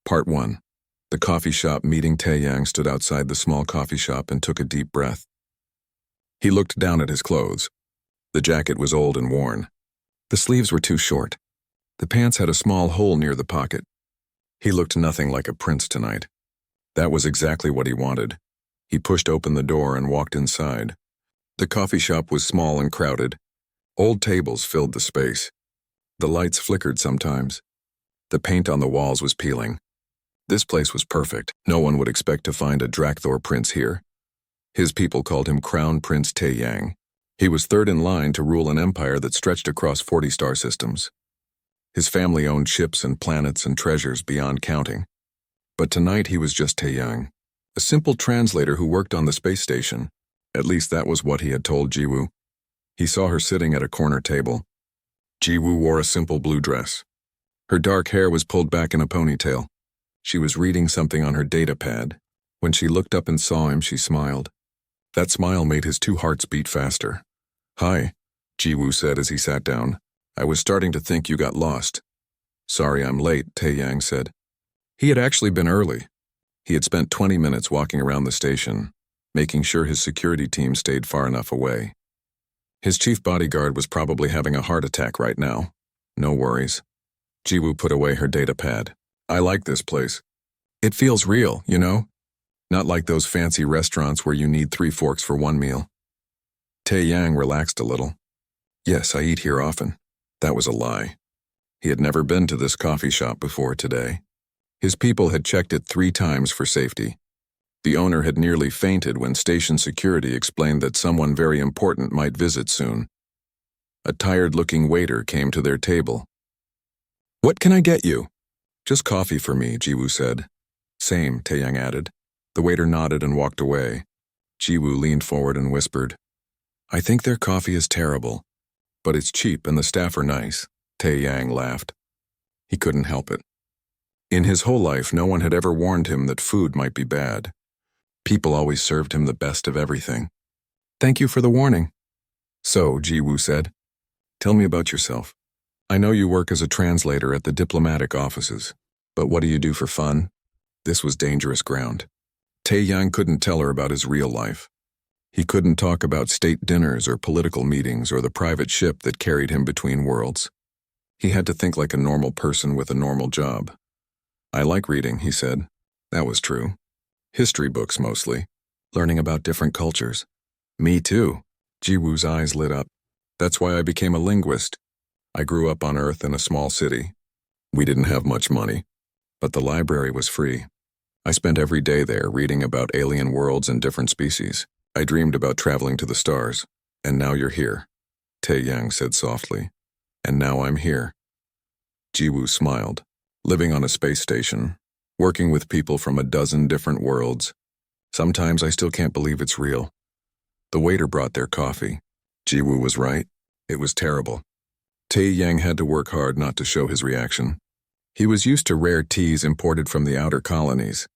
Part 1. The coffee shop meeting. Taeyang stood outside the small coffee shop and took a deep breath. He looked down at his clothes. The jacket was old and worn. The sleeves were too short. The pants had a small hole near the pocket. He looked nothing like a prince tonight. That was exactly what he wanted. He pushed open the door and walked inside. The coffee shop was small and crowded. Old tables filled the space. The lights flickered sometimes. The paint on the walls was peeling. This place was perfect. No one would expect to find a Drakthor prince here. His people called him Crown Prince Taeyang. He was third in line to rule an empire that stretched across 40 star systems. His family owned ships and planets and treasures beyond counting. But tonight he was just Taeyang, a simple translator who worked on the space station. At least that was what he had told Jiwoo. He saw her sitting at a corner table. Jiwoo wore a simple blue dress. Her dark hair was pulled back in a ponytail. She was reading something on her data pad. When she looked up and saw him, she smiled. That smile made his two hearts beat faster. "Hi," Jiwoo said as he sat down. "I was starting to think you got lost." "Sorry I'm late," Taeyang said. He had actually been early. He had spent 20 minutes walking around the station, making sure his security team stayed far enough away. His chief bodyguard was probably having a heart attack right now. No worries. Jiwoo put away her data pad. "I like this place. It feels real, you know? Not like those fancy restaurants where you need 3 forks for one meal." Taeyang relaxed a little. "Yes, I eat here often." That was a lie. He had never been to this coffee shop before today. His people had checked it 3 times for safety. The owner had nearly fainted when station security explained that someone very important might visit soon. A tired-looking waiter came to their table. "What can I get you?" "Just coffee for me," Jiwoo said. "Same," Taeyang added. The waiter nodded and walked away. Jiwoo leaned forward and whispered, "I think their coffee is terrible, but it's cheap and the staff are nice." Taeyang laughed. He couldn't help it. In his whole life, no one had ever warned him that food might be bad. People always served him the best of everything. "Thank you for the warning." "So," Jiwoo said, "tell me about yourself. I know you work as a translator at the diplomatic offices, but what do you do for fun?" This was dangerous ground. Taeyang couldn't tell her about his real life. He couldn't talk about state dinners or political meetings or the private ship that carried him between worlds. He had to think like a normal person with a normal job. "I like reading," he said. That was true. History books mostly, learning about different cultures. "Me too." Jiwoo's eyes lit up. "That's why I became a linguist. I grew up on Earth in a small city. We didn't have much money, but the library was free. I spent every day there reading about alien worlds and different species. I dreamed about traveling to the stars, and now you're here," Taeyang said softly. "And now I'm here." Jiwoo smiled. Living on a space station, working with people from a dozen different worlds. Sometimes I still can't believe it's real. The waiter brought their coffee. Jiwoo was right. It was terrible. Taeyang had to work hard not to show his reaction. He was used to rare teas imported from the outer colonies.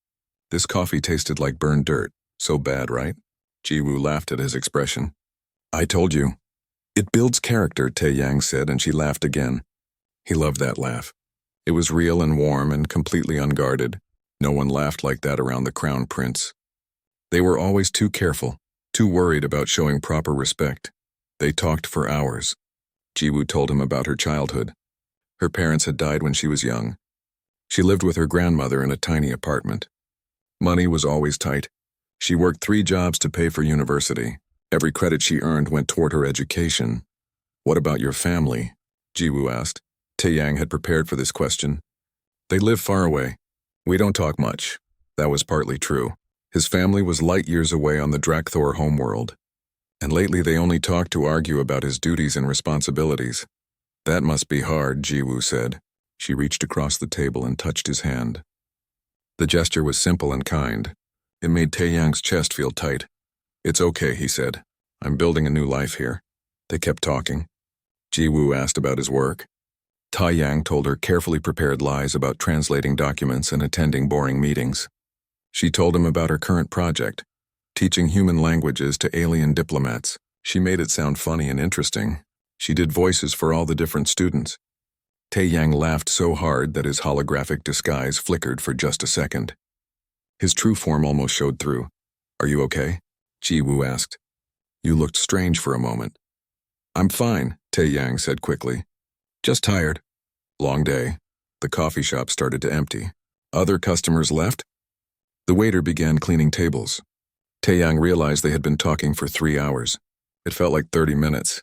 This coffee tasted like burned dirt. So bad, right? Jiwoo laughed at his expression. "I told you." "It builds character," Taeyang said, and she laughed again. He loved that laugh. It was real and warm and completely unguarded. No one laughed like that around the Crown Prince. They were always too careful, too worried about showing proper respect. They talked for hours. Jiwoo told him about her childhood. Her parents had died when she was young. She lived with her grandmother in a tiny apartment. Money was always tight. She worked 3 jobs to pay for university. Every credit she earned went toward her education. "What about your family?" Jiwoo asked. Taeyang had prepared for this question. "They live far away. We don't talk much." That was partly true. His family was light years away on the Drakthor homeworld. And lately they only talked to argue about his duties and responsibilities. "That must be hard," Jiwoo said. She reached across the table and touched his hand. The gesture was simple and kind. It made Taeyang's chest feel tight. "It's okay," he said. "I'm building a new life here." They kept talking. Jiwoo asked about his work. Taeyang told her carefully prepared lies about translating documents and attending boring meetings. She told him about her current project, teaching human languages to alien diplomats. She made it sound funny and interesting. She did voices for all the different students. Tae Yang laughed so hard that his holographic disguise flickered for just a second. His true form almost showed through. Are you okay? Ji Woo asked. You looked strange for a moment. I'm fine, Tae Yang said quickly. Just tired. Long day. The coffee shop started to empty. Other customers left? The waiter began cleaning tables. Tae Yang realized they had been talking for 3 hours. It felt like 30 minutes.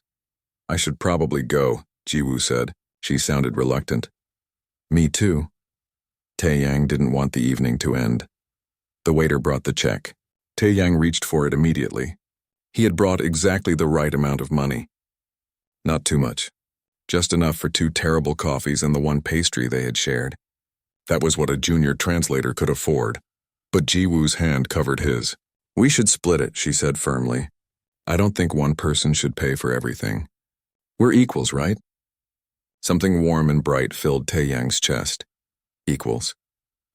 I should probably go, Ji Woo said. She sounded reluctant. Me too. Tae Yang didn't want the evening to end. The waiter brought the check. Tae Yang reached for it immediately. He had brought exactly the right amount of money. Not too much. Just enough for 2 terrible coffees and the 1 pastry they had shared. That was what a junior translator could afford. But Ji Woo's hand covered his. We should split it, she said firmly. I don't think one person should pay for everything. We're equals, right? Something warm and bright filled Tae Yang's chest. Equals.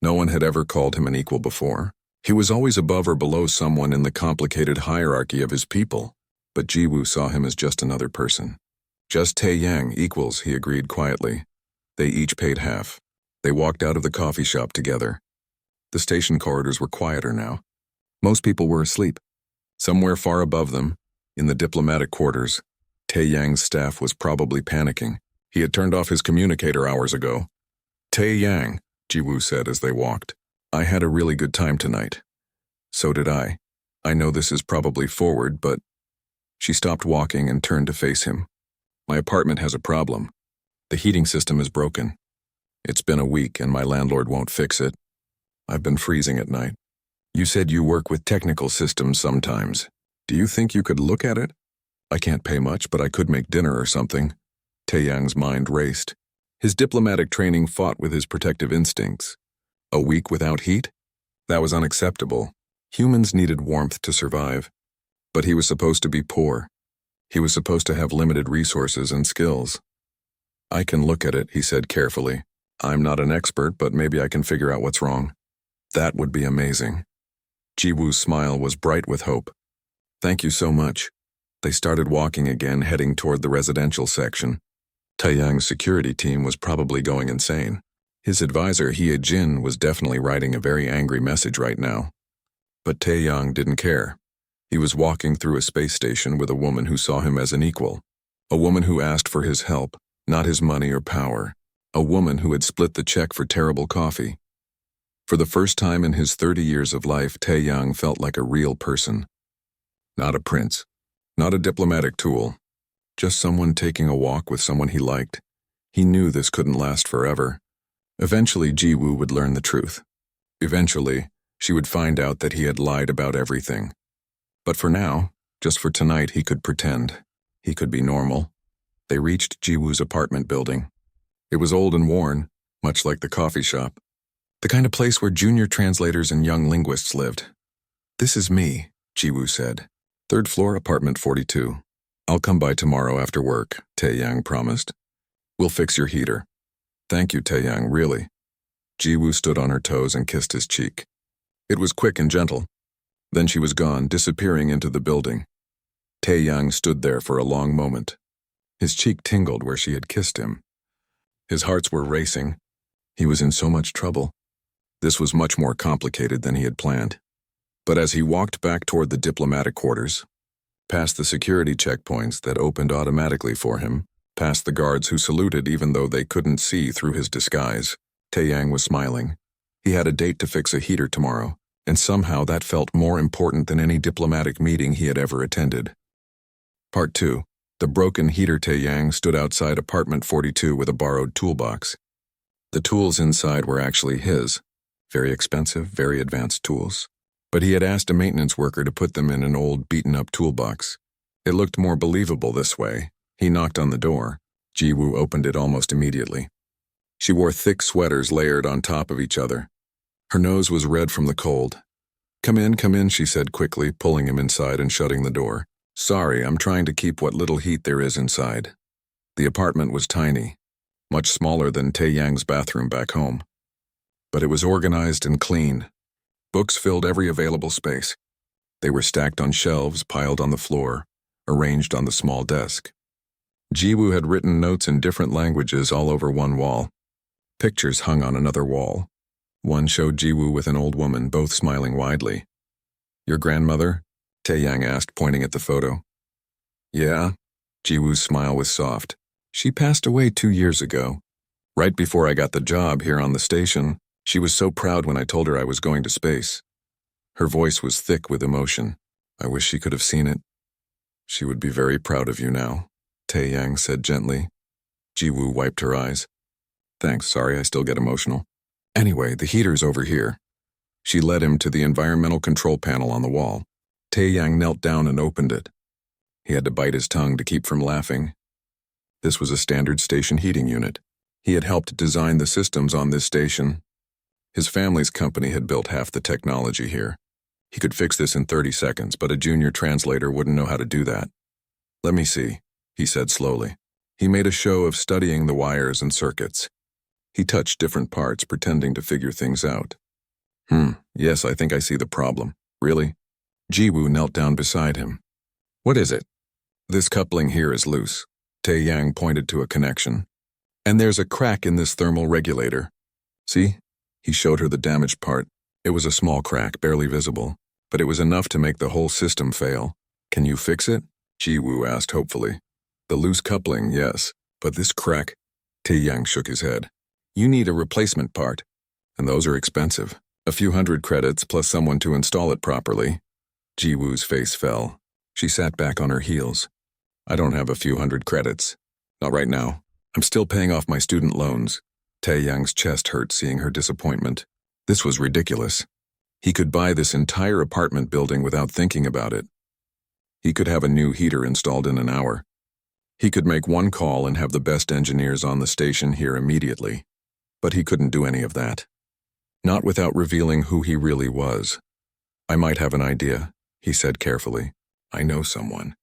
No one had ever called him an equal before. He was always above or below someone in the complicated hierarchy of his people, but Ji Woo saw him as just another person. Just Tae Yang, equals, he agreed quietly. They each paid half. They walked out of the coffee shop together. The station corridors were quieter now. Most people were asleep. Somewhere far above them, in the diplomatic quarters, Tae Yang's staff was probably panicking. He had turned off his communicator hours ago. Tae Yang, Ji Woo said as they walked. I had a really good time tonight. So did I. I know this is probably forward, but... She stopped walking and turned to face him. My apartment has a problem. The heating system is broken. It's been a week and my landlord won't fix it. I've been freezing at night. You said you work with technical systems sometimes. Do you think you could look at it? I can't pay much, but I could make dinner or something. Tae Yang's mind raced. His diplomatic training fought with his protective instincts. A week without heat? That was unacceptable. Humans needed warmth to survive. But he was supposed to be poor. He was supposed to have limited resources and skills. I can look at it, he said carefully. I'm not an expert, but maybe I can figure out what's wrong. That would be amazing. Ji Woo's smile was bright with hope. Thank you so much. They started walking again, heading toward the residential section. Tae Yang's security team was probably going insane. His advisor, Hye Jin, was definitely writing a very angry message right now. But Tae Yang didn't care. He was walking through a space station with a woman who saw him as an equal. A woman who asked for his help, not his money or power. A woman who had split the check for terrible coffee. For the first time in his 30 years of life, Tae Yang felt like a real person. Not a prince. Not a diplomatic tool. Just someone taking a walk with someone he liked. He knew this couldn't last forever. Eventually, Ji Woo would learn the truth. Eventually, she would find out that he had lied about everything. But for now, just for tonight, he could pretend. He could be normal. They reached Ji Woo's apartment building. It was old and worn, much like the coffee shop. The kind of place where junior translators and young linguists lived. This is me, Ji Woo said. 3rd floor, apartment 42. I'll come by tomorrow after work, Tae Yang promised. We'll fix your heater. Thank you, Tae Yang, really. Ji Woo stood on her toes and kissed his cheek. It was quick and gentle. Then she was gone, disappearing into the building. Tae Yang stood there for a long moment. His cheek tingled where she had kissed him. His hearts were racing. He was in so much trouble. This was much more complicated than he had planned. But as he walked back toward the diplomatic quarters, past the security checkpoints that opened automatically for him, past the guards who saluted even though they couldn't see through his disguise, Tae Yang was smiling. He had a date to fix a heater tomorrow, and somehow that felt more important than any diplomatic meeting he had ever attended. Part 2. The broken heater. Tae Yang stood outside apartment 42 with a borrowed toolbox. The tools inside were actually his. Very expensive, very advanced tools. But he had asked a maintenance worker to put them in an old, beaten-up toolbox. It looked more believable this way. He knocked on the door. Ji Woo opened it almost immediately. She wore thick sweaters layered on top of each other. Her nose was red from the cold. Come in, she said quickly, pulling him inside and shutting the door. Sorry, I'm trying to keep what little heat there is inside. The apartment was tiny, much smaller than Tae Yang's bathroom back home. But it was organized and clean. Books filled every available space. They were stacked on shelves, piled on the floor, arranged on the small desk. Jiwoo had written notes in different languages all over one wall. Pictures hung on another wall. One showed Jiwoo with an old woman, both smiling widely. "Your grandmother?" Taeyang asked, pointing at the photo. "Yeah." Jiwoo's smile was soft. "She passed away 2 years ago. Right before I got the job here on the station, she was so proud when I told her I was going to space." Her voice was thick with emotion. "I wish she could have seen it." "She would be very proud of you now," Taeyang said gently. Jiwoo wiped her eyes. "Thanks, sorry, I still get emotional. Anyway, the heater's over here." She led him to the environmental control panel on the wall. Taeyang knelt down and opened it. He had to bite his tongue to keep from laughing. This was a standard station heating unit. He had helped design the systems on this station. His family's company had built half the technology here. He could fix this in 30 seconds, but a junior translator wouldn't know how to do that. "Let me see," he said slowly. He made a show of studying the wires and circuits. He touched different parts, pretending to figure things out. Yes, I think I see the problem." "Really?" Jiwoo knelt down beside him. "What is it?" "This coupling here is loose." Taeyang pointed to a connection. "And there's a crack in this thermal regulator. See?" He showed her the damaged part. It was a small crack, barely visible, but it was enough to make the whole system fail. "Can you fix it?" Jiwoo asked hopefully. "The loose coupling, yes, but this crack..." Taeyang shook his head. "You need a replacement part, and those are expensive. A few hundred credits plus someone to install it properly." Jiwoo's face fell. She sat back on her heels. "I don't have a few hundred credits. Not right now. I'm still paying off my student loans." Taeyang's chest hurt seeing her disappointment. This was ridiculous. He could buy this entire apartment building without thinking about it. He could have a new heater installed in an hour. He could make one call and have the best engineers on the station here immediately. But he couldn't do any of that. Not without revealing who he really was. "I might have an idea," he said carefully. "I know someone.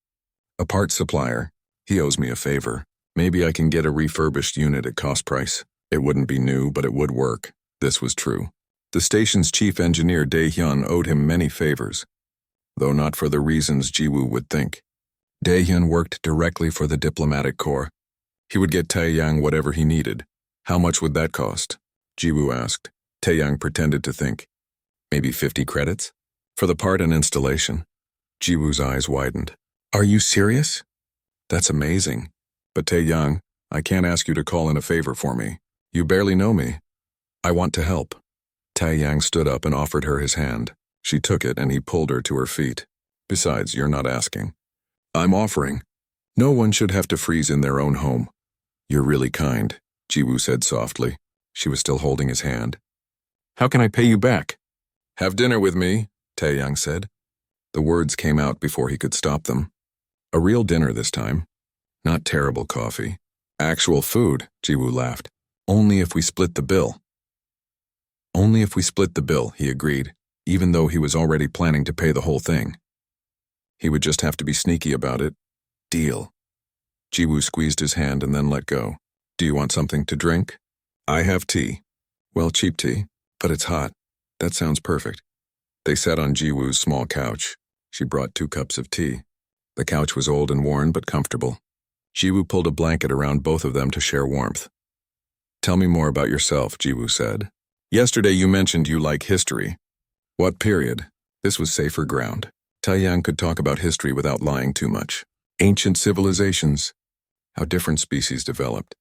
A parts supplier. He owes me a favor. Maybe I can get a refurbished unit at cost price. It wouldn't be new, but it would work." This was true. The station's chief engineer Dae-hyun owed him many favors, though not for the reasons Jiwoo would think. Dae-hyun worked directly for the diplomatic corps. He would get Taeyang whatever he needed. "How much would that cost?" Jiwoo asked. Taeyang pretended to think. "Maybe 50 credits? For the part and installation." Jiwoo's eyes widened. "Are you serious? That's amazing. But Taeyang, I can't ask you to call in a favor for me. You barely know me. I want to help." Taeyang stood up and offered her his hand. She took it and he pulled her to her feet. "Besides, you're not asking. I'm offering. No one should have to freeze in their own home." "You're really kind," Jiwoo said softly. She was still holding his hand. "How can I pay you back?" "Have dinner with me," Taeyang said. The words came out before he could stop them. A real dinner this time. Not terrible coffee. "Actual food," Jiwoo laughed. "Only if we split the bill." "Only if we split the bill," he agreed, even though he was already planning to pay the whole thing. He would just have to be sneaky about it. "Deal." Jiwoo squeezed his hand and then let go. "Do you want something to drink?" "I have tea." "Well, cheap tea, but it's hot." "That sounds perfect." They sat on Jiwoo's small couch. She brought 2 cups of tea. The couch was old and worn, but comfortable. Jiwoo pulled a blanket around both of them to share warmth. "Tell me more about yourself," Jiwoo said. "Yesterday you mentioned you like history. What period?" This was safer ground. Taeyang could talk about history without lying too much. Ancient civilizations. How different species developed.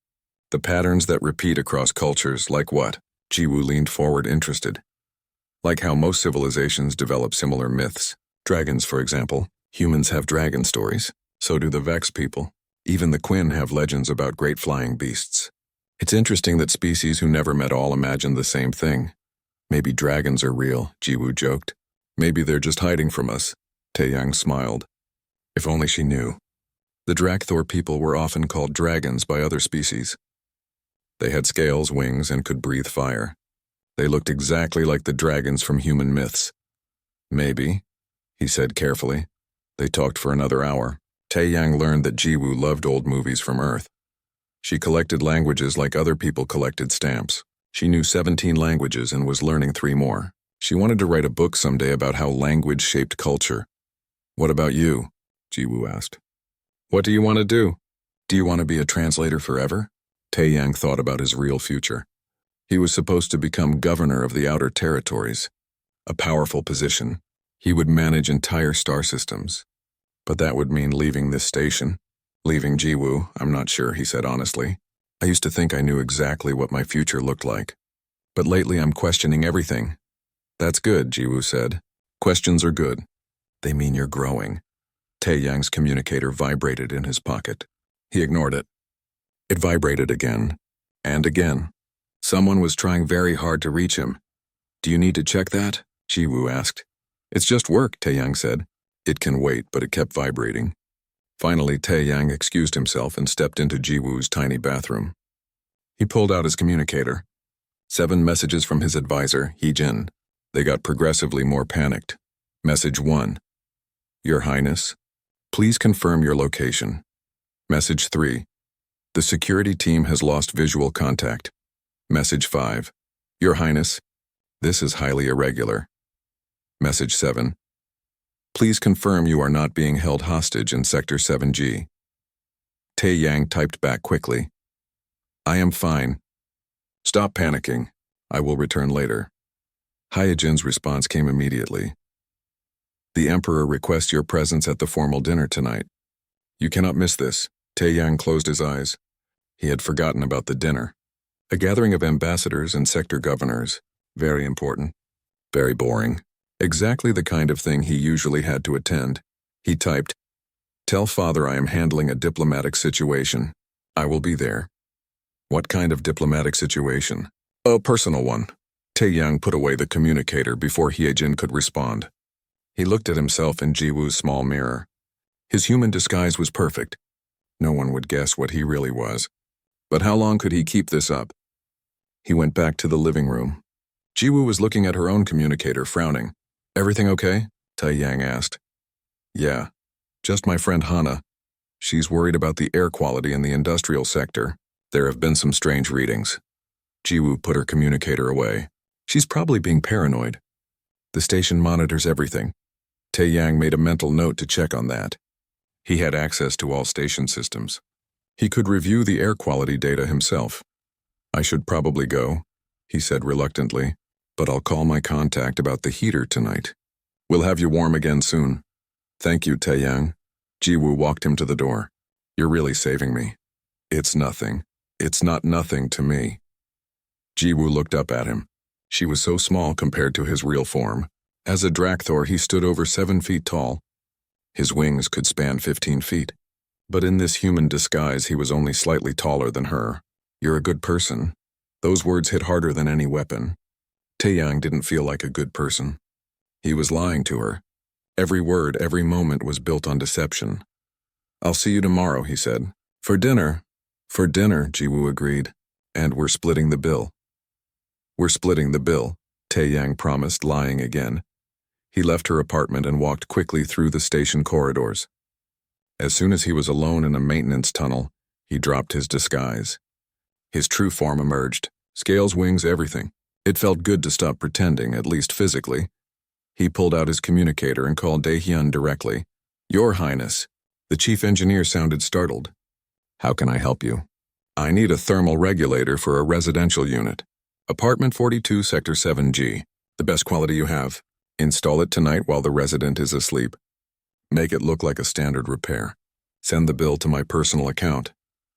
The patterns that repeat across cultures, like what? Jiwoo leaned forward interested. Like how most civilizations develop similar myths. Dragons, for example. Humans have dragon stories. So do the Vex people. Even the Quinn have legends about great flying beasts. It's interesting that species who never met all imagine the same thing. Maybe dragons are real, Jiwoo joked. Maybe they're just hiding from us. Taeyang smiled. If only she knew. The Drakthor people were often called dragons by other species. They had scales, wings, and could breathe fire. They looked exactly like the dragons from human myths. Maybe, he said carefully. They talked for another hour. Taeyang learned that Jiwoo loved old movies from Earth. She collected languages like other people collected stamps. She knew 17 languages and was learning 3 more. She wanted to write a book someday about how language shaped culture. What about you? Jiwoo asked. What do you want to do? Do you want to be a translator forever? Taeyang thought about his real future. He was supposed to become governor of the Outer Territories, a powerful position. He would manage entire star systems. But that would mean leaving this station. Leaving Jiwoo, I'm not sure, he said honestly. I used to think I knew exactly what my future looked like. But lately I'm questioning everything. That's good, Jiwoo said. Questions are good. They mean you're growing. Taeyang's communicator vibrated in his pocket. He ignored it. It vibrated again, and again. Someone was trying very hard to reach him. Do you need to check that? Jiwoo asked. It's just work, Taeyang said. It can wait, but it kept vibrating. Finally, Taeyang excused himself and stepped into Jiwoo's tiny bathroom. He pulled out his communicator. 7 messages from his advisor, Heejin. They got progressively more panicked. Message 1. Your Highness, please confirm your location. Message 3. The security team has lost visual contact. Message 5. Your Highness, this is highly irregular. Message 7. Please confirm you are not being held hostage in Sector 7G. Taeyang typed back quickly. I am fine. Stop panicking. I will return later. Hyejin's response came immediately. The Emperor requests your presence at the formal dinner tonight. You cannot miss this. Taeyang closed his eyes. He had forgotten about the dinner. A gathering of ambassadors and sector governors. Very important. Very boring. Exactly the kind of thing he usually had to attend. He typed, Tell father I am handling a diplomatic situation. I will be there. What kind of diplomatic situation? A personal one. Taeyang put away the communicator before Hyejin could respond. He looked at himself in Jiwoo's small mirror. His human disguise was perfect. No one would guess what he really was. But how long could he keep this up? He went back to the living room. Jiwoo was looking at her own communicator, frowning. Everything okay? Taeyang asked. Yeah, just my friend Hana. She's worried about the air quality in the industrial sector. There have been some strange readings. Jiwoo put her communicator away. She's probably being paranoid. The station monitors everything. Taeyang made a mental note to check on that. He had access to all station systems. He could review the air quality data himself. I should probably go, he said reluctantly, but I'll call my contact about the heater tonight. We'll have you warm again soon. Thank you, Taeyang. Jiwoo walked him to the door. You're really saving me. It's nothing. It's not nothing to me. Jiwoo looked up at him. She was so small compared to his real form. As a Drakthor, he stood over 7 feet tall. His wings could span 15 feet. But in this human disguise, he was only slightly taller than her. You're a good person. Those words hit harder than any weapon. Taeyang didn't feel like a good person. He was lying to her. Every word, every moment was built on deception. I'll see you tomorrow, he said. For dinner. For dinner, Jiwoo agreed. And we're splitting the bill. We're splitting the bill, Taeyang promised, lying again. He left her apartment and walked quickly through the station corridors. As soon as he was alone in a maintenance tunnel, he dropped his disguise. His true form emerged. Scales, wings, everything. It felt good to stop pretending, at least physically. He pulled out his communicator and called Daehyun directly. Your Highness. The chief engineer sounded startled. How can I help you? I need a thermal regulator for a residential unit. Apartment 42, Sector 7G. The best quality you have. Install it tonight while the resident is asleep. Make it look like a standard repair. Send the bill to my personal account.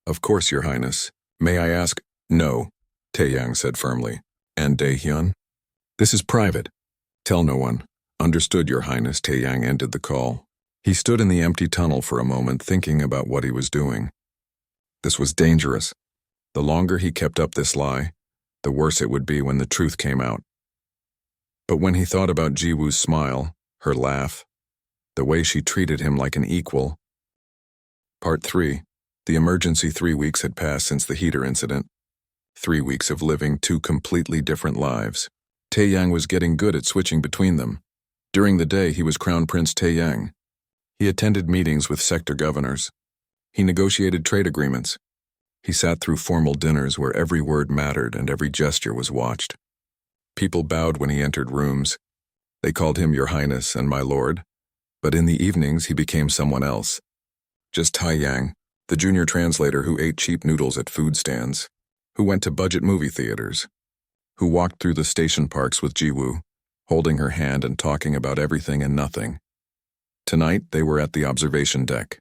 Of course, Your Highness. May I ask? No, Taeyang said firmly. And Daehyun? This is private. Tell no one. Understood, Your Highness. Taeyang ended the call. He stood in the empty tunnel for a moment, thinking about what he was doing. This was dangerous. The longer he kept up this lie, the worse it would be when the truth came out. But when he thought about Jiwoo's smile, her laugh, the way she treated him like an equal. Part 3. The emergency 3 weeks had passed since the heater incident. 3 weeks of living 2 completely different lives. Taeyang was getting good at switching between them. During the day, he was Crown Prince Taeyang. He attended meetings with sector governors. He negotiated trade agreements. He sat through formal dinners where every word mattered and every gesture was watched. People bowed when he entered rooms. They called him Your Highness and My Lord. But in the evenings, he became someone else. Just Taeyang, The junior translator who ate cheap noodles at food stands, who went to budget movie theaters, who walked through the station parks with Jiwoo, holding her hand and talking about everything and nothing. Tonight, they were at the observation deck.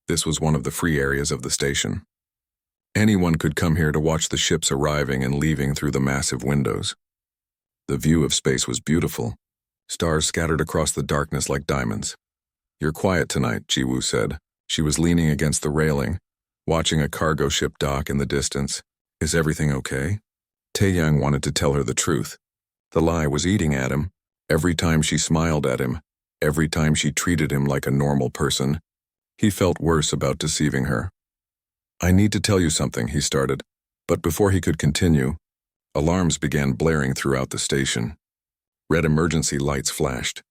This was one of the free areas of the station. Anyone could come here to watch the ships arriving and leaving through the massive windows. The view of space was beautiful, stars scattered across the darkness like diamonds. "You're quiet tonight," Jiwoo said. She was leaning against the railing, watching a cargo ship dock in the distance. "Is everything okay?" Taeyang wanted to tell her the truth. The lie was eating at him. Every time she smiled at him, every time she treated him like a normal person, he felt worse about deceiving her. "I need to tell you something," he started, but before he could continue, alarms began blaring throughout the station. Red emergency lights flashed.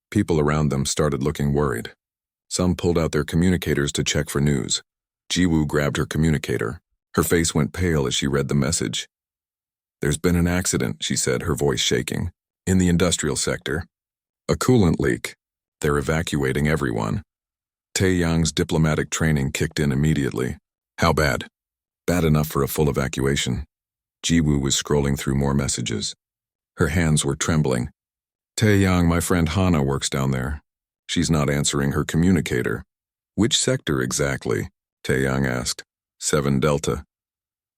People around them started looking worried. Some pulled out their communicators to check for news. Jiwoo grabbed her communicator. Her face went pale as she read the message. "There's been an accident," she said, her voice shaking. "In the industrial sector. A coolant leak. They're evacuating everyone." Taeyang's diplomatic training kicked in immediately. "How bad?" "Bad enough for a full evacuation." Jiwoo was scrolling through more messages. Her hands were trembling. "Taeyang, my friend Hana works down there. She's not answering her communicator." "Which sector exactly?" Taeyang asked. 7 Delta.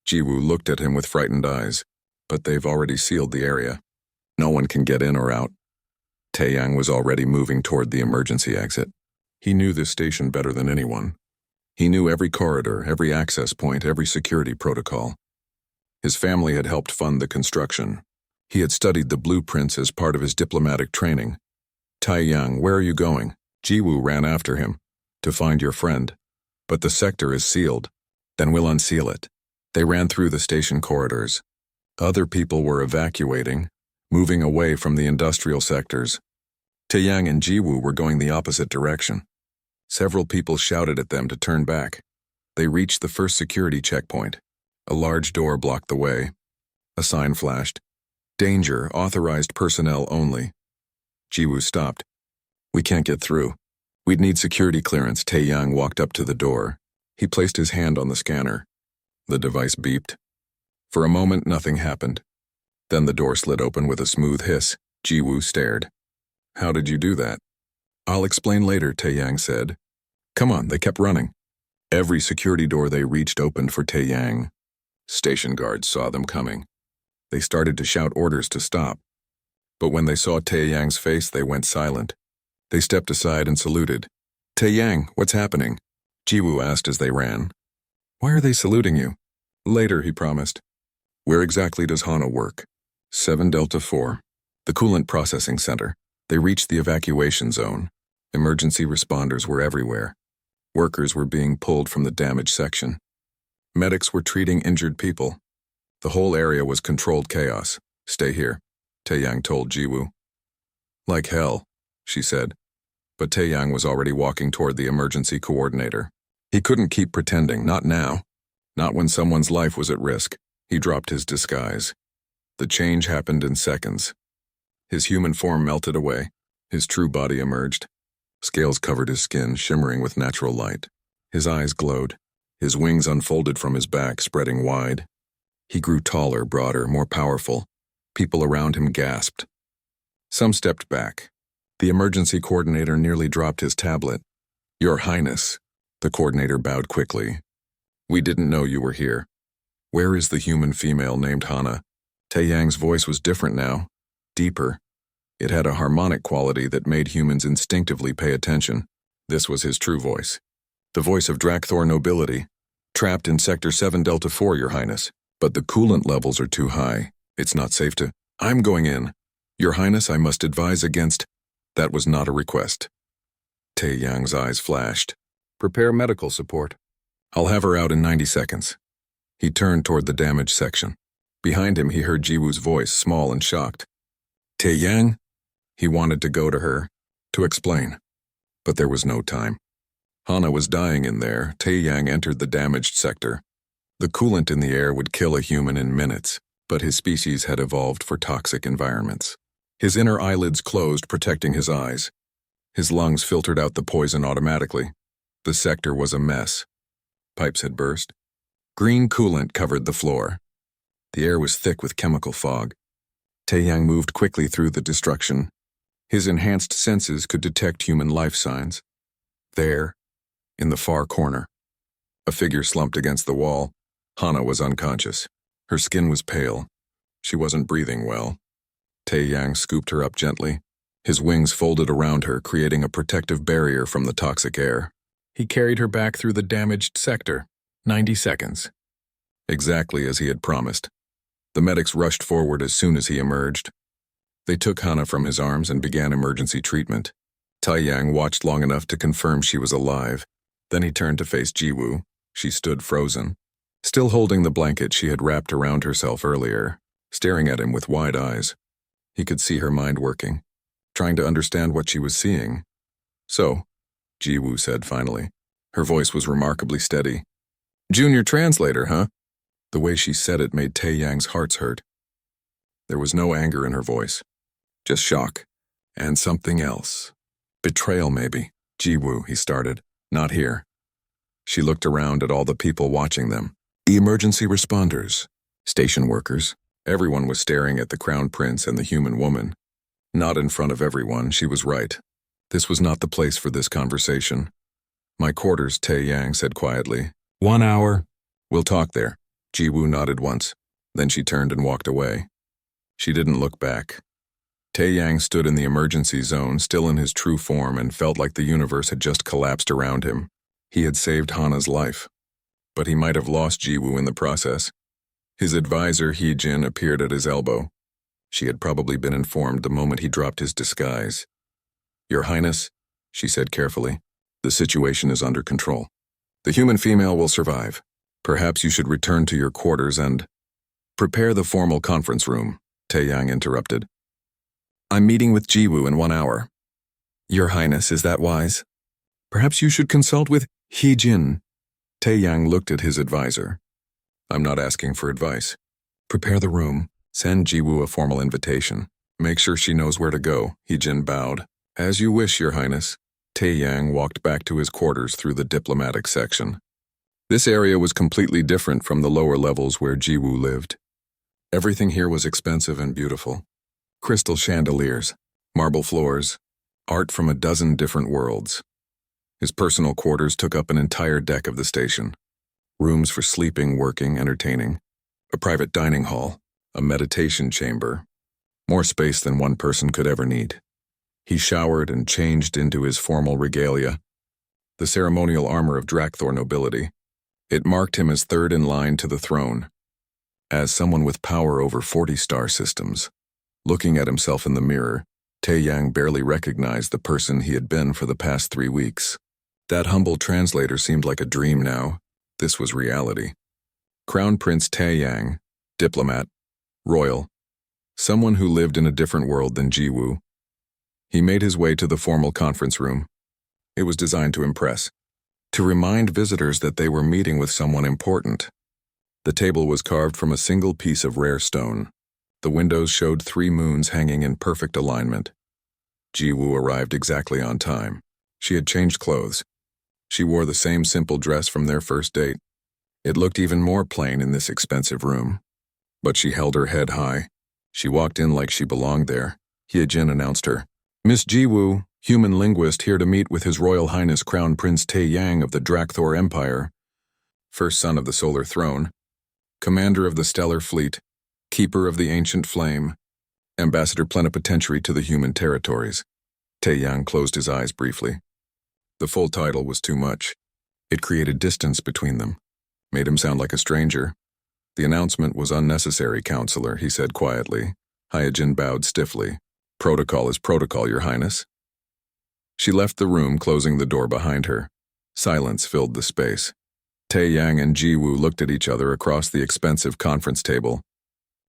Jiwoo looked at him with frightened eyes. "But they've already sealed the area. No one can get in or out." Taeyang was already moving toward the emergency exit. He knew this station better than anyone. He knew every corridor, every access point, every security protocol. His family had helped fund the construction. He had studied the blueprints as part of his diplomatic training. "Taeyang, where are you going?" Jiwoo ran after him. "To find your friend. But the sector is sealed." "Then we'll unseal it." They ran through the station corridors. Other people were evacuating, moving away from the industrial sectors. Taeyang and Jiwoo were going the opposite direction. Several people shouted at them to turn back. They reached the first security checkpoint. A large door blocked the way. A sign flashed. "Danger, authorized personnel only." Jiwoo stopped. "We can't get through. We'd need security clearance." Taeyang walked up to the door. He placed his hand on the scanner. The device beeped. For a moment, nothing happened. Then the door slid open with a smooth hiss. Jiwoo stared. "How did you do that?" "I'll explain later," Taeyang said. "Come on," they kept running. Every security door they reached opened for Taeyang. Station guards saw them coming. They started to shout orders to stop. But when they saw Taeyang's face, they went silent. They stepped aside and saluted. "Taeyang, what's happening?" Jiwoo asked as they ran. "Why are they saluting you?" "Later," he promised. "Where exactly does Hana work?" 7 Delta 4. The coolant processing center. They reached the evacuation zone. Emergency responders were everywhere. Workers were being pulled from the damaged section. Medics were treating injured people. The whole area was controlled chaos. "Stay here," Taeyang told Jiwoo. "Like hell," she said. But Taeyang was already walking toward the emergency coordinator. He couldn't keep pretending, not now. Not when someone's life was at risk. He dropped his disguise. The change happened in seconds. His human form melted away. His true body emerged. Scales covered his skin, shimmering with natural light. His eyes glowed. His wings unfolded from his back, spreading wide. He grew taller, broader, more powerful. People around him gasped. Some stepped back. The emergency coordinator nearly dropped his tablet. "Your Highness." The coordinator bowed quickly. "We didn't know you were here. Where is the human female named Hana?" Taeyang's voice was different now, deeper. It had a harmonic quality that made humans instinctively pay attention. This was his true voice. "The voice of Drakthor nobility. Trapped in Sector 7 Delta 4, Your Highness. But the coolant levels are too high. It's not safe to—" "I'm going in. Your Highness, I must advise against—" That was not a request. Taeyang's eyes flashed. "Prepare medical support. I'll have her out in 90 seconds. He turned toward the damaged section. Behind him, he heard Jiwoo's voice, small and shocked. "Taeyang?" He wanted to go to her, to explain. But there was no time. Hana was dying in there. Taeyang entered the damaged sector. The coolant in the air would kill a human in minutes, but his species had evolved for toxic environments. His inner eyelids closed, protecting his eyes. His lungs filtered out the poison automatically. The sector was a mess. Pipes had burst. Green coolant covered the floor. The air was thick with chemical fog. Taeyang moved quickly through the destruction. His enhanced senses could detect human life signs. There, in the far corner, a figure slumped against the wall. Hana was unconscious. Her skin was pale. She wasn't breathing well. Taeyang scooped her up gently. His wings folded around her, creating a protective barrier from the toxic air. He carried her back through the damaged sector. 90 seconds. Exactly as he had promised. The medics rushed forward as soon as he emerged. They took Hana from his arms and began emergency treatment. Taeyang watched long enough to confirm she was alive. Then he turned to face Jiwoo. She stood frozen, still holding the blanket she had wrapped around herself earlier, staring at him with wide eyes. He could see her mind working, trying to understand what she was seeing. "So," Jiwoo said finally. Her voice was remarkably steady. "Junior translator, huh?" The way she said it made Taeyang's heart hurt. There was no anger in her voice, just shock, and something else. Betrayal, maybe. "Jiwoo," he started. "Not here." She looked around at all the people watching them. Emergency responders, station workers. Everyone was staring at the Crown Prince and the human woman. Not in front of everyone, she was right. This was not the place for this conversation. "My quarters," Taeyang said quietly. 1 hour. "We'll talk there." Jiwoo nodded once. Then she turned and walked away. She didn't look back. Taeyang stood in the emergency zone, still in his true form, and felt like the universe had just collapsed around him. He had saved Hana's life. But he might have lost Jiwoo in the process. His advisor, Heejin, appeared at his elbow. She had probably been informed the moment he dropped his disguise. "Your Highness," she said carefully, "the situation is under control. The human female will survive. Perhaps you should return to your quarters and—" "Prepare the formal conference room," Taeyang interrupted. "I'm meeting with Jiwoo in 1 hour. Your Highness, is that wise? Perhaps you should consult with Heejin." Taeyang looked at his advisor. "I'm not asking for advice. Prepare the room. Send Jiwoo a formal invitation. Make sure she knows where to go." Heejin bowed. "As you wish, Your Highness." Taeyang walked back to his quarters through the diplomatic section. This area was completely different from the lower levels where Jiwoo lived. Everything here was expensive and beautiful. Crystal chandeliers, marble floors, art from a dozen different worlds. His personal quarters took up an entire deck of the station. Rooms for sleeping, working, entertaining. A private dining hall, a meditation chamber. More space than one person could ever need. He showered and changed into his formal regalia, the ceremonial armor of Drakthor nobility. It marked him as third in line to the throne, as someone with power over 40 star systems. Looking at himself in the mirror, Taeyang barely recognized the person he had been for the past 3 weeks. That humble translator seemed like a dream now. This was reality. Crown Prince Taeyang, diplomat, royal, someone who lived in a different world than Jiwoo. He made his way to the formal conference room. It was designed to impress, to remind visitors that they were meeting with someone important. The table was carved from a single piece of rare stone. The windows showed 3 moons hanging in perfect alignment. Jiwoo arrived exactly on time. She had changed clothes. She wore the same simple dress from their first date. It looked even more plain in this expensive room. But she held her head high. She walked in like she belonged there. Hyejin announced her. "Miss Jiwoo, human linguist, here to meet with His Royal Highness Crown Prince Taeyang of the Drakthor Empire, first son of the Solar Throne, commander of the Stellar Fleet, keeper of the Ancient Flame, ambassador plenipotentiary to the human territories." Taeyang closed his eyes briefly. The full title was too much. It created distance between them, made him sound like a stranger. "The announcement was unnecessary, Counselor," he said quietly. Hyejin bowed stiffly. "Protocol is protocol, Your Highness." She left the room, closing the door behind her. Silence filled the space. Taeyang and Jiwoo looked at each other across the expensive conference table.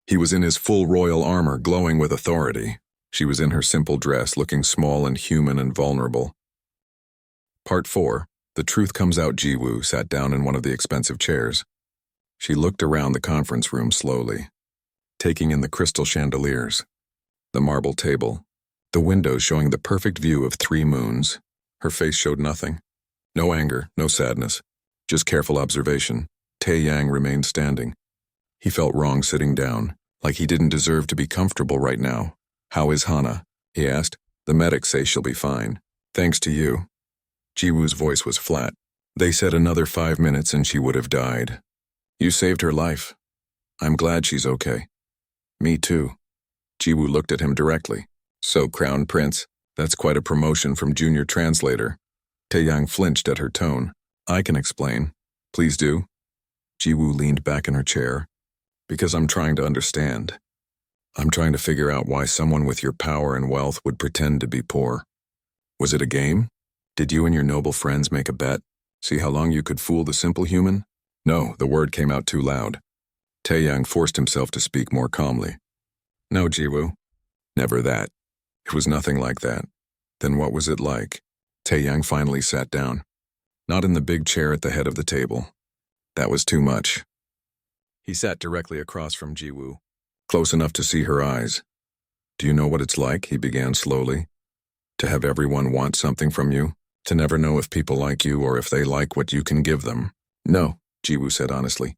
He was in his full royal armor, glowing with authority. She was in her simple dress, looking small and human and vulnerable. Part 4. The Truth Comes Out. Jiwoo sat down in one of the expensive chairs. She looked around the conference room slowly, taking in the crystal chandeliers, the marble table, the windows showing the perfect view of 3 moons. Her face showed nothing. No anger, no sadness. Just careful observation. Taeyang remained standing. He felt wrong sitting down, like he didn't deserve to be comfortable right now. How is Hana? He asked. The medics say she'll be fine. Thanks to you. Jiwoo's voice was flat. They said another 5 minutes and she would have died. You saved her life. I'm glad she's okay. Me too. Jiwoo looked at him directly. So, Crown Prince, that's quite a promotion from junior translator. Taeyang flinched at her tone. I can explain. Please do. Jiwoo leaned back in her chair. Because I'm trying to understand. I'm trying to figure out why someone with your power and wealth would pretend to be poor. Was it a game? Did you and your noble friends make a bet? See how long you could fool the simple human? No, the word came out too loud. Taeyang forced himself to speak more calmly. No, Jiwoo. Never that. It was nothing like that. Then what was it like? Taeyang finally sat down. Not in the big chair at the head of the table. That was too much. He sat directly across from Jiwoo, close enough to see her eyes. Do you know what it's like, he began slowly, to have everyone want something from you, to never know if people like you or if they like what you can give them? No, Jiwoo said honestly.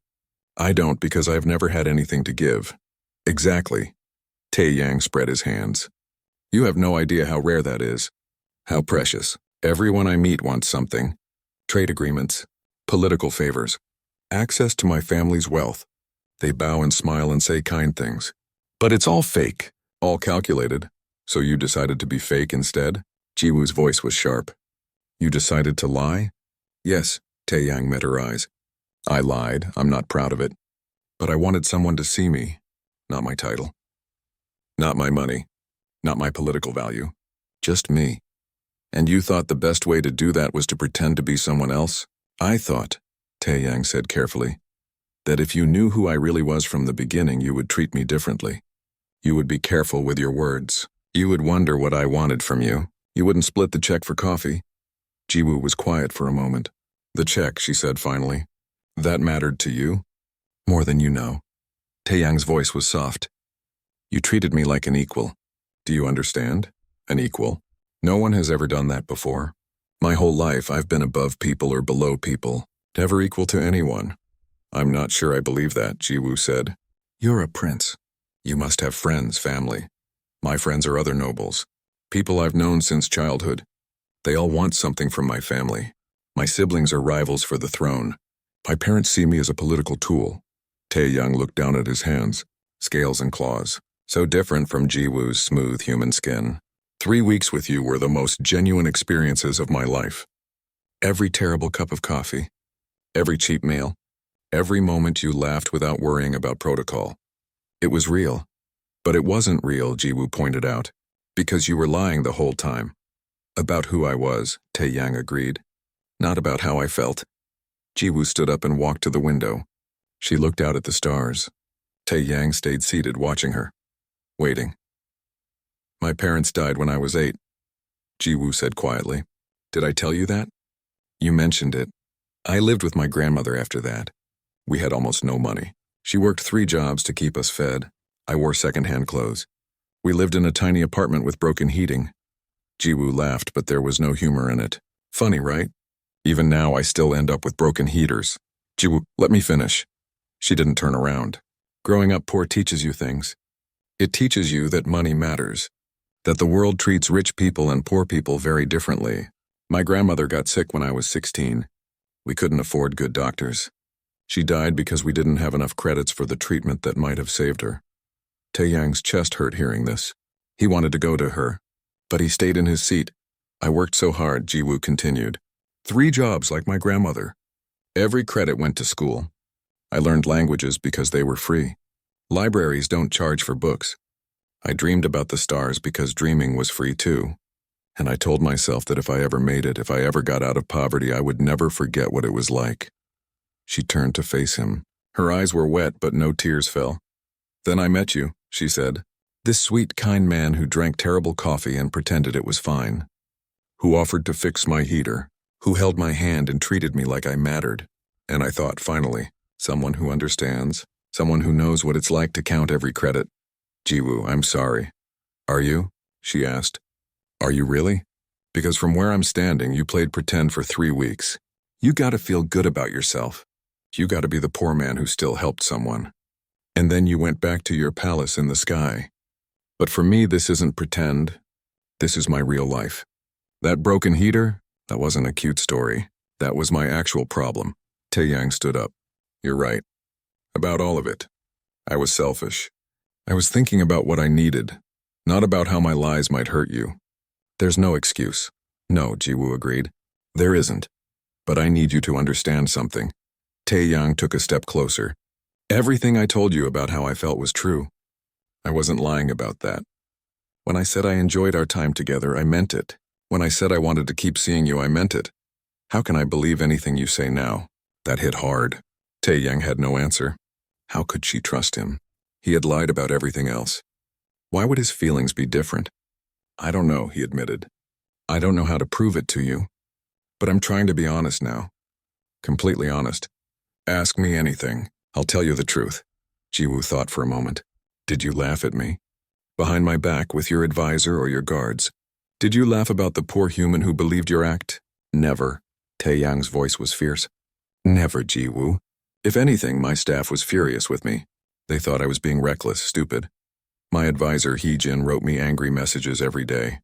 I don't because I've never had anything to give. Exactly. Taeyang spread his hands. You have no idea how rare that is. How precious. Everyone I meet wants something. Trade agreements, political favors, access to my family's wealth. They bow and smile and say kind things. But it's all fake, all calculated. So you decided to be fake instead? Jiwoo's voice was sharp. You decided to lie? Yes, Taeyang met her eyes. I lied, I'm not proud of it. But I wanted someone to see me, not my title. Not my money, not my political value. Just me. And you thought the best way to do that was to pretend to be someone else? I thought, Taeyang said carefully, that if you knew who I really was from the beginning, you would treat me differently. You would be careful with your words. You would wonder what I wanted from you. You wouldn't split the check for coffee. Jiwoo was quiet for a moment. The check, she said finally. That mattered to you? More than you know. Taeyang's voice was soft. You treated me like an equal. Do you understand? An equal. No one has ever done that before. My whole life I've been above people or below people, never equal to anyone. I'm not sure I believe that, Jiwoo said. You're a prince. You must have friends, family. My friends are other nobles. People I've known since childhood. They all want something from my family. My siblings are rivals for the throne. My parents see me as a political tool. Taeyang looked down at his hands, scales and claws, so different from Jiwoo's smooth human skin. 3 weeks with you were the most genuine experiences of my life. Every terrible cup of coffee, every cheap meal, every moment you laughed without worrying about protocol. It was real. But it wasn't real, Jiwoo pointed out, because you were lying the whole time. About who I was, Taeyang agreed. Not about how I felt. Jiwoo stood up and walked to the window. She looked out at the stars. Taeyang stayed seated watching her, waiting. My parents died when I was 8, Jiwoo said quietly. Did I tell you that? You mentioned it. I lived with my grandmother after that. We had almost no money. She worked 3 jobs to keep us fed. I wore second-hand clothes. We lived in a tiny apartment with broken heating. Jiwoo laughed, but there was no humor in it. Funny, right? Even now I still end up with broken heaters. Jiwoo, let me finish. She didn't turn around. Growing up poor teaches you things. It teaches you that money matters, that the world treats rich people and poor people very differently. My grandmother got sick when I was 16. We couldn't afford good doctors. She died because we didn't have enough credits for the treatment that might have saved her. Taeyang's chest hurt hearing this. He wanted to go to her, but he stayed in his seat. I worked so hard, Jiwoo continued. 3 jobs like my grandmother. Every credit went to school. I learned languages because they were free. Libraries don't charge for books. I dreamed about the stars because dreaming was free too. And I told myself that if I ever made it, if I ever got out of poverty, I would never forget what it was like. She turned to face him. Her eyes were wet, but no tears fell. Then I met you, she said. This sweet, kind man who drank terrible coffee and pretended it was fine. Who offered to fix my heater. Who held my hand and treated me like I mattered. And I thought, finally, someone who understands, someone who knows what it's like to count every credit. Jiwoo, I'm sorry. Are you? She asked. Are you really? Because from where I'm standing, you played pretend for 3 weeks. You gotta feel good about yourself. You gotta be the poor man who still helped someone. And then you went back to your palace in the sky. But for me, this isn't pretend. This is my real life. That broken heater, that wasn't a cute story. That was my actual problem. Taeyang stood up. You're right. About all of it. I was selfish. I was thinking about what I needed, not about how my lies might hurt you. There's no excuse. No, Jiwoo agreed. There isn't. But I need you to understand something. Taeyang took a step closer. Everything I told you about how I felt was true. I wasn't lying about that. When I said I enjoyed our time together, I meant it. When I said I wanted to keep seeing you, I meant it. How can I believe anything you say now? That hit hard. Taeyang had no answer. How could she trust him? He had lied about everything else. Why would his feelings be different? I don't know, he admitted. I don't know how to prove it to you. But I'm trying to be honest now. Completely honest. Ask me anything. I'll tell you the truth. Jiwoo thought for a moment. Did you laugh at me? Behind my back with your advisor or your guards? Did you laugh about the poor human who believed your act? Never. Taeyang's voice was fierce. Never, Jiwoo. If anything, my staff was furious with me. They thought I was being reckless, stupid. My advisor, Heejin, wrote me angry messages every day.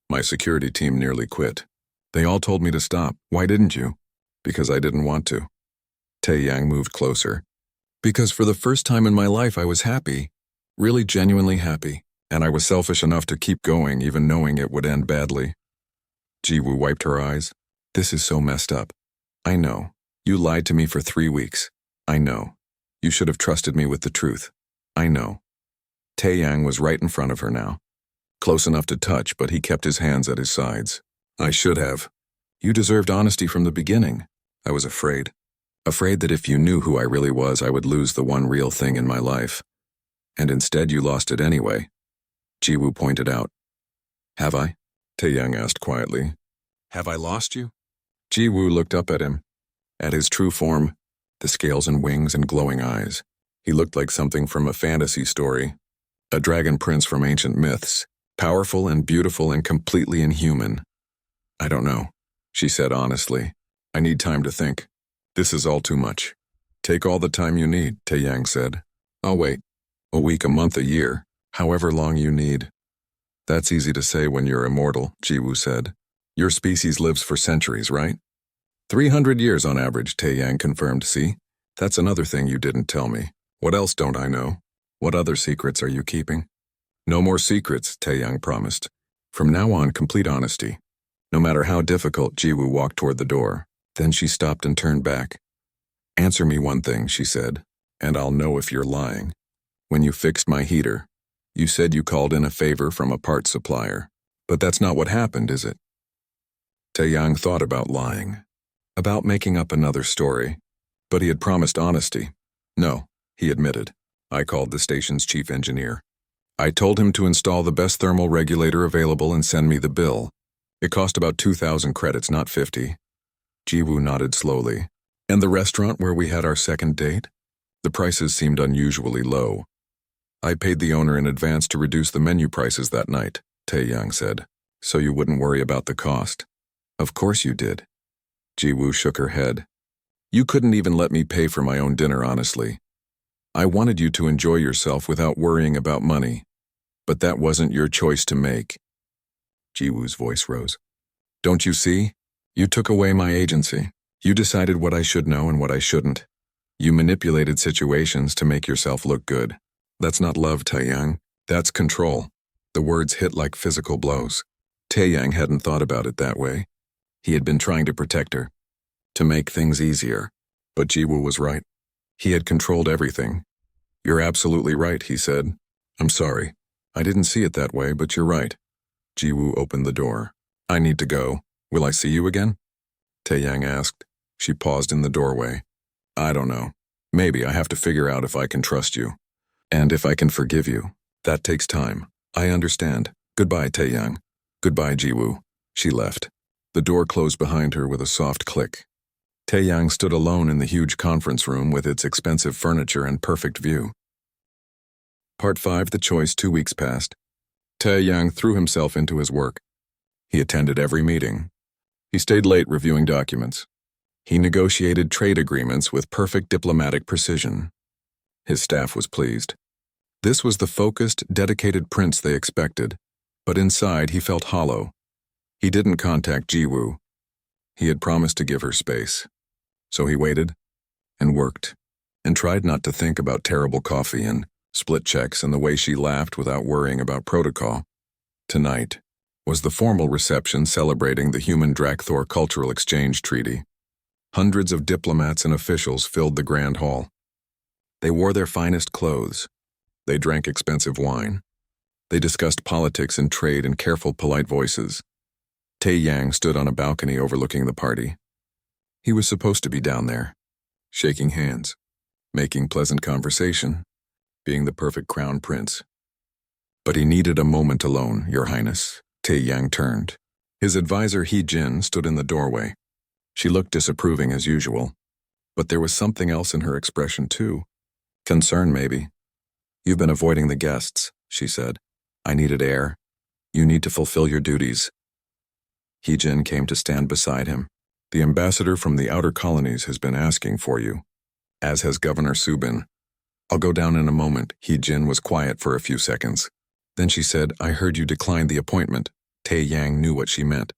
My security team nearly quit. They all told me to stop. Why didn't you? Because I didn't want to. Taeyang moved closer. Because for the first time in my life I was happy. Really genuinely happy. And I was selfish enough to keep going even knowing it would end badly. Jiwoo wiped her eyes. This is so messed up. I know. You lied to me for 3 weeks. I know. You should have trusted me with the truth. I know. Taeyang was right in front of her now. Close enough to touch, but he kept his hands at his sides. I should have. You deserved honesty from the beginning. I was afraid. Afraid that if you knew who I really was, I would lose the one real thing in my life. And instead you lost it anyway. Jiwoo pointed out. Have I? Taeyang asked quietly. Have I lost you? Jiwoo looked up at him. At his true form, the scales and wings and glowing eyes. He looked like something from a fantasy story. A dragon prince from ancient myths. Powerful and beautiful and completely inhuman. I don't know, she said honestly. I need time to think. This is all too much. Take all the time you need, Taeyang said. I'll wait. A week, a month, a year. However long you need. That's easy to say when you're immortal, Jiwoo said. Your species lives for centuries, right? 300 years on average, Taeyang confirmed. See? That's another thing you didn't tell me. What else don't I know? What other secrets are you keeping? No more secrets, Taeyang promised. From now on, complete honesty. No matter how difficult, Jiwoo walked toward the door. Then she stopped and turned back. Answer me one thing, she said, and I'll know if you're lying. When you fixed my heater, you said you called in a favor from a parts supplier. But that's not what happened, is it? Taeyang thought about lying. About making up another story. But he had promised honesty. No, he admitted. I called the station's chief engineer. I told him to install the best thermal regulator available and send me the bill. It cost about 2,000 credits, not 50. Jiwoo nodded slowly. And the restaurant where we had our second date? The prices seemed unusually low. I paid the owner in advance to reduce the menu prices that night, Taeyang said, so you wouldn't worry about the cost. Of course you did. Jiwoo shook her head. You couldn't even let me pay for my own dinner, honestly. I wanted you to enjoy yourself without worrying about money. But that wasn't your choice to make. Jiwoo's voice rose. Don't you see? You took away my agency. You decided what I should know and what I shouldn't. You manipulated situations to make yourself look good. That's not love, Taeyang. That's control. The words hit like physical blows. Taeyang hadn't thought about it that way. He had been trying to protect her. To make things easier. But Jiwoo was right. He had controlled everything. You're absolutely right, he said. I'm sorry. I didn't see it that way, but you're right. Jiwoo opened the door. I need to go. Will I see you again? Taeyang asked. She paused in the doorway. I don't know. Maybe I have to figure out if I can trust you. And if I can forgive you. That takes time. I understand. Goodbye, Taeyang. Goodbye, Jiwoo. She left. The door closed behind her with a soft click. Taeyang stood alone in the huge conference room with its expensive furniture and perfect view. Part 5, The Choice. 2 weeks passed. Taeyang threw himself into his work. He attended every meeting. He stayed late reviewing documents. He negotiated trade agreements with perfect diplomatic precision. His staff was pleased. This was the focused, dedicated prince they expected, but inside he felt hollow. He didn't contact Jiwoo. He had promised to give her space. So he waited, and worked, and tried not to think about terrible coffee and split checks and the way she laughed without worrying about protocol. Tonight was the formal reception celebrating the Human Drakthor Cultural Exchange Treaty. Hundreds of diplomats and officials filled the grand hall. They wore their finest clothes. They drank expensive wine. They discussed politics and trade in careful, polite voices. Tae-yang stood on a balcony overlooking the party. He was supposed to be down there, shaking hands, making pleasant conversation, being the perfect crown prince. But he needed a moment alone, Your Highness. Tae-yang turned. His advisor Hee-jin stood in the doorway. She looked disapproving as usual, but there was something else in her expression too. Concern, maybe. You've been avoiding the guests, she said. I needed air. You need to fulfill your duties. Hee-jin came to stand beside him. The ambassador from the outer colonies has been asking for you, as has Governor Subin. I'll go down in a moment. Hee-jin was quiet for a few seconds. Then she said, I heard you declined the appointment. Tae-yang knew what she meant.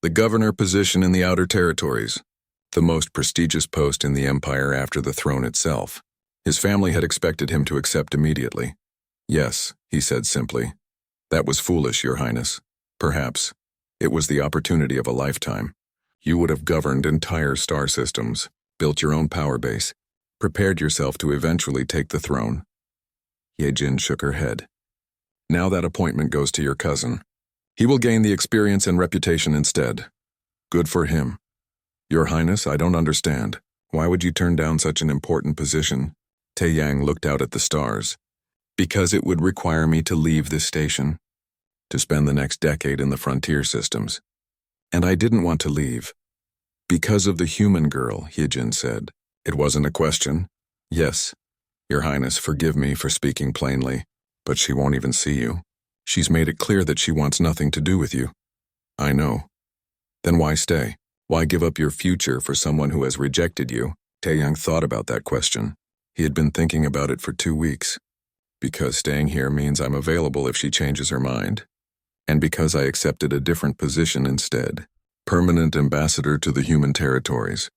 The governor position in the outer territories, the most prestigious post in the empire after the throne itself. His family had expected him to accept immediately. Yes, he said simply. That was foolish, Your Highness. Perhaps. It was the opportunity of a lifetime. You would have governed entire star systems, built your own power base, prepared yourself to eventually take the throne. Ye-jin shook her head. Now that appointment goes to your cousin. He will gain the experience and reputation instead. Good for him. Your Highness, I don't understand. Why would you turn down such an important position? Tae-yang looked out at the stars. Because it would require me to leave this station, to spend the next decade in the frontier systems. And I didn't want to leave. Because of the human girl, Hee-jin said. It wasn't a question. Yes, Your Highness, forgive me for speaking plainly, but she won't even see you. She's made it clear that she wants nothing to do with you. I know. Then why stay? Why give up your future for someone who has rejected you? Tae-yang thought about that question. He had been thinking about it for 2 weeks. Because staying here means I'm available if she changes her mind. And because I accepted a different position instead. Permanent ambassador to the human territories.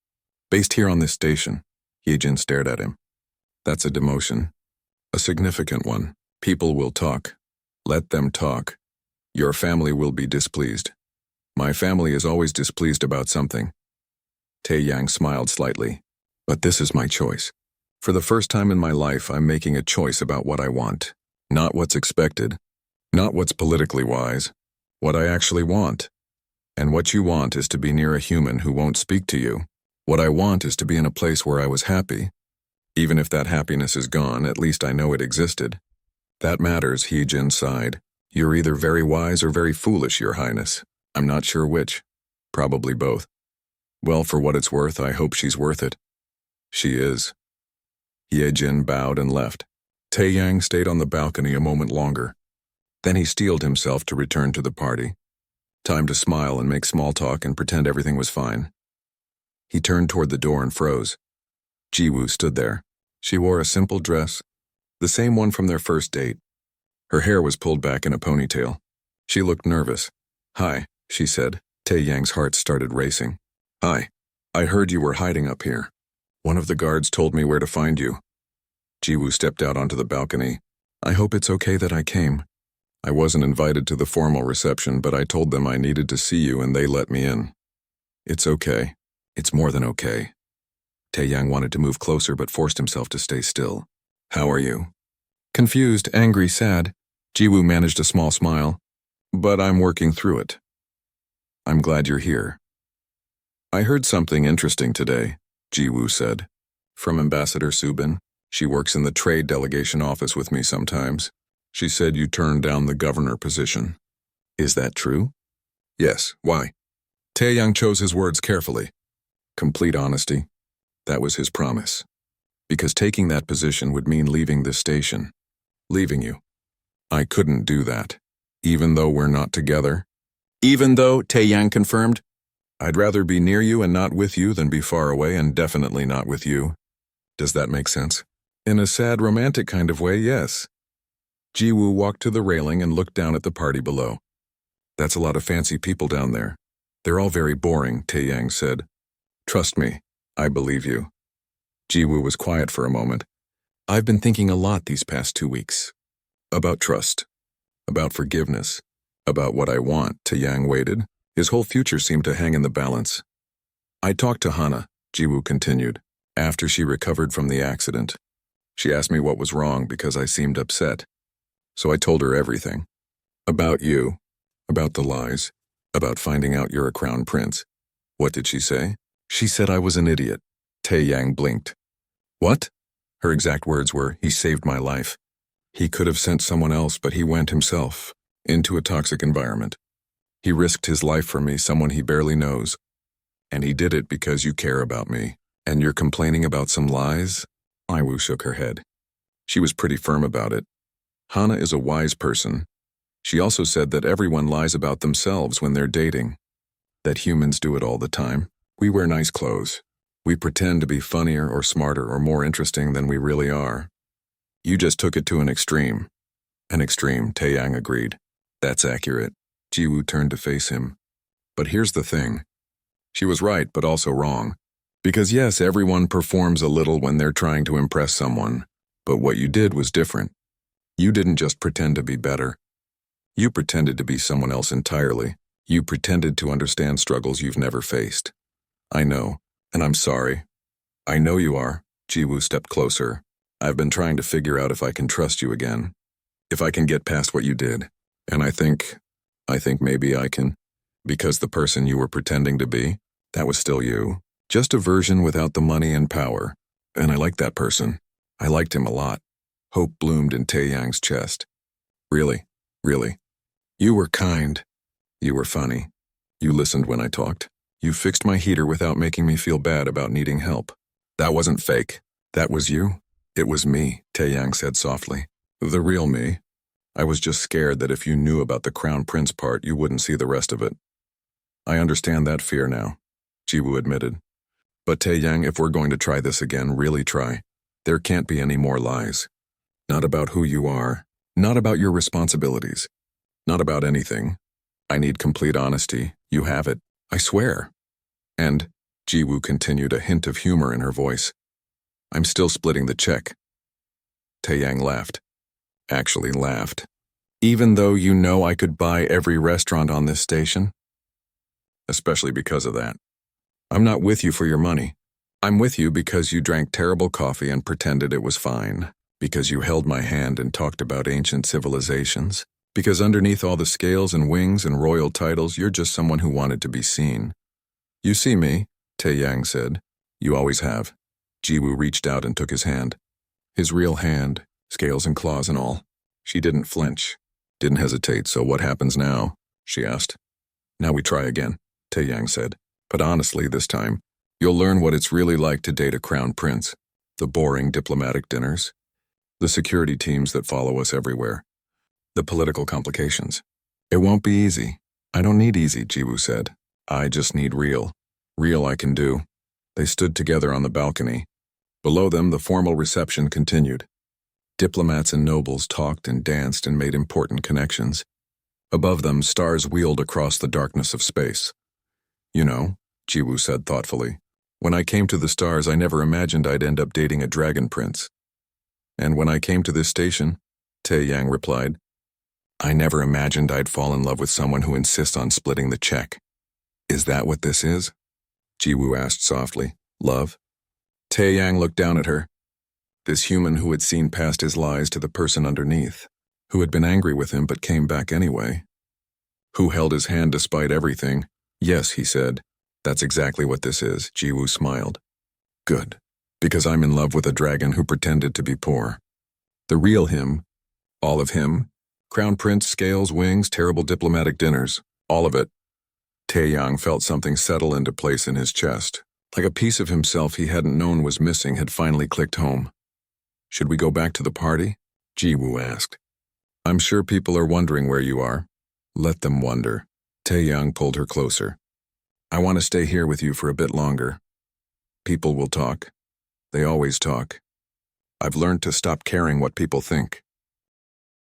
Based here on this station. Hee-jin stared at him. That's a demotion. A significant one. People will talk. Let them talk. Your family will be displeased. My family is always displeased about something. Tae-yang smiled slightly. But this is my choice. For the first time in my life, I'm making a choice about what I want. Not what's expected. Not what's politically wise. What I actually want. And what you want is to be near a human who won't speak to you. What I want is to be in a place where I was happy. Even if that happiness is gone, at least I know it existed. That matters, Hee-jin sighed. You're either very wise or very foolish, Your Highness. I'm not sure which. Probably both. Well, for what it's worth, I hope she's worth it. She is. Ye-jin bowed and left. Tae-yang stayed on the balcony a moment longer. Then he steeled himself to return to the party. Time to smile and make small talk and pretend everything was fine. He turned toward the door and froze. Jiwoo stood there. She wore a simple dress, the same one from their first date. Her hair was pulled back in a ponytail. She looked nervous. Hi, she said. Tae-yang's heart started racing. Hi. I heard you were hiding up here. One of the guards told me where to find you. Jiwoo stepped out onto the balcony. I hope it's okay that I came. I wasn't invited to the formal reception, but I told them I needed to see you and they let me in. It's okay. It's more than okay. Tae-yang wanted to move closer but forced himself to stay still. How are you? Confused, angry, sad. Jiwoo managed a small smile. But I'm working through it. I'm glad you're here. I heard something interesting today, Jiwoo said. From Ambassador Subin. She works in the trade delegation office with me sometimes. She said you turned down the governor position. Is that true? Yes, why? Tae-yang chose his words carefully. Complete honesty. That was his promise. Because taking that position would mean leaving this station. Leaving you. I couldn't do that. Even though we're not together. Even though, Tae-yang confirmed. I'd rather be near you and not with you than be far away and definitely not with you. Does that make sense? In a sad romantic kind of way, yes. Jiwoo walked to the railing and looked down at the party below. That's a lot of fancy people down there. They're all very boring, Taeyang said. Trust me, I believe you. Jiwoo was quiet for a moment. I've been thinking a lot these past 2 weeks. About trust. About forgiveness. About what I want, Taeyang waited. His whole future seemed to hang in the balance. I talked to Hana, Jiwoo continued, after she recovered from the accident. She asked me what was wrong because I seemed upset. So I told her everything. About you. About the lies. About finding out you're a crown prince. What did she say? She said I was an idiot. Taeyang blinked. What? Her exact words were, he saved my life. He could have sent someone else, but he went himself, into a toxic environment. He risked his life for me, someone he barely knows. And he did it because you care about me. And you're complaining about some lies? Iwoo shook her head. She was pretty firm about it. Hana is a wise person. She also said that everyone lies about themselves when they're dating. That humans do it all the time. We wear nice clothes. We pretend to be funnier or smarter or more interesting than we really are. You just took it to an extreme. An extreme, Taeyang agreed. That's accurate. Jiwoo turned to face him. But here's the thing. She was right, but also wrong. Because yes, everyone performs a little when they're trying to impress someone. But what you did was different. You didn't just pretend to be better. You pretended to be someone else entirely. You pretended to understand struggles you've never faced. I know, and I'm sorry. I know you are. Jiwoo stepped closer. I've been trying to figure out if I can trust you again. If I can get past what you did. And I think maybe I can. Because the person you were pretending to be, that was still you. Just a version without the money and power. And I liked that person. I liked him a lot. Hope bloomed in Taeyang's chest. Really, really. You were kind. You were funny. You listened when I talked. You fixed my heater without making me feel bad about needing help. That wasn't fake. That was you. It was me, Taeyang said softly. The real me. I was just scared that if you knew about the Crown Prince part, you wouldn't see the rest of it. I understand that fear now, Jiwoo admitted. But Taeyang, if we're going to try this again, really try. There can't be any more lies. Not about who you are. Not about your responsibilities. Not about anything. I need complete honesty. You have it. I swear. And, Jiwoo continued, a hint of humor in her voice, I'm still splitting the check. Taeyang laughed. Actually laughed. Even though you know I could buy every restaurant on this station? Especially because of that. I'm not with you for your money. I'm with you because you drank terrible coffee and pretended it was fine. Because you held my hand and talked about ancient civilizations. Because underneath all the scales and wings and royal titles, you're just someone who wanted to be seen. You see me, Taeyang said. You always have. Jiwoo reached out and took his hand. His real hand, scales and claws and all. She didn't flinch. Didn't hesitate, so what happens now? She asked. Now we try again, Taeyang said. But honestly, this time, you'll learn what it's really like to date a crown prince. The boring diplomatic dinners. The security teams that follow us everywhere. The political complications. It won't be easy. I don't need easy, Jiwoo said. I just need real. Real I can do. They stood together on the balcony. Below them, the formal reception continued. Diplomats and nobles talked and danced and made important connections. Above them, stars wheeled across the darkness of space. You know, Jiwoo said thoughtfully, when I came to the stars, I never imagined I'd end up dating a dragon prince. And when I came to this station, Taeyang replied, I never imagined I'd fall in love with someone who insists on splitting the check. Is that what this is? Jiwoo asked softly. Love? Taeyang looked down at her. This human who had seen past his lies to the person underneath, who had been angry with him but came back anyway. Who held his hand despite everything. Yes, he said. That's exactly what this is, Jiwoo smiled. Good. Because I'm in love with a dragon who pretended to be poor. The real him. All of him. Crown prince, scales, wings, terrible diplomatic dinners. All of it. Taeyang felt something settle into place in his chest. Like a piece of himself he hadn't known was missing had finally clicked home. Should we go back to the party? Jiwoo asked. I'm sure people are wondering where you are. Let them wonder. Taeyang pulled her closer. I want to stay here with you for a bit longer. People will talk. They always talk. I've learned to stop caring what people think.